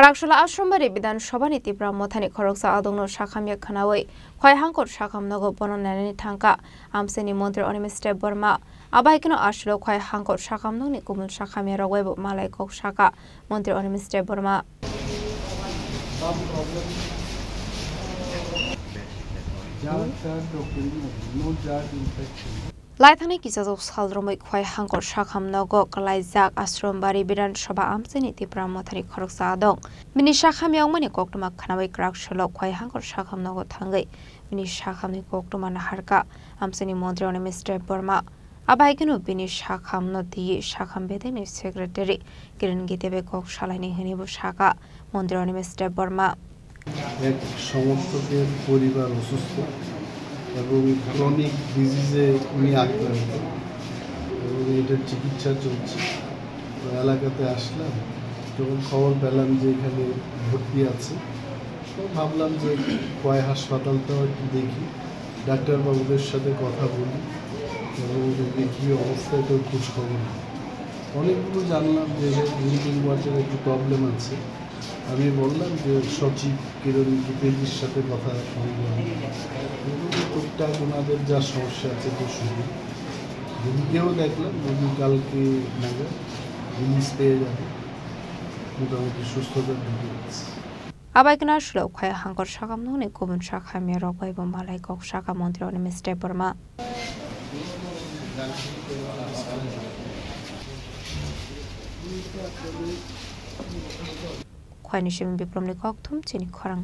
Karakshula Ashramari Bidanshaba Niti Brahmothani Koroksa Adongno Shakamya Khanawai Khwai Hangkot Shakam Nogo Bononani Thanka Amseni Montri Onimiste Burma Abaikino Ashlo Khwai Hangkot Shakam Noni Kumun Shakamya Raweb Malai Kok Shaka Montri Onimiste Burma Laithani Kisazok Saldromik Khwai Hangkot Shakam Nogo Kalaizak Ashrombari Bidanshaba Amseni Niti Brahmothani Koroksa Adong Mini Shakam Yongmani Koktuma Khanawai Karakshula Khwai Hangkot Shakam Nogo Thangai Mini Shakam Ni Koktuma Naharka Amseni Montri Onimiste Burma Abaikino Bini Shakam Noti Shakam Bedeni Secretary Kiran Gitebe Kok Shalani Hinibu Shaka Montri Onimiste Burma এক সমর্থকের পরিবার অসুস্থ এবং chronic ডিজিজে উনি আক্রান্ত এবং এটার চিকিৎসা চলছে এলাকাতে আসলাম যখন খবর পেলাম যে এখানে ভর্তি আছে তো ভাবলাম যে খোয়াই হাসপাতালটাও একটু দেখি ডাক্তারবাবুদের সাথে কথা বলি এবং ওদেরকে কী অবস্থা এটাও খোঁজ খবর অনেকগুলো জানলাম যে ড্রিঙ্কিং ওয়াটারের একটু প্রবলেম আছে আমি বললাম যে সচিব কিরণ গীতেজির সাথে কথা বললাম টুকটাক ওনাদের যা সমস্যা আছে তো শুধু রোগীকেও দেখলাম রোগী কালকে নাগাদ রিলিজ পেয়ে যাবে মোটামুটি সুস্থতার দিকে আছে Abaikina Shlo Khwai Hangkot Shakam Noni Kumun Shakamya Raweb Malai Kok Shaka Montri Onimiste Burma Khwai Nishim Biplomni Koktum Chini Khorang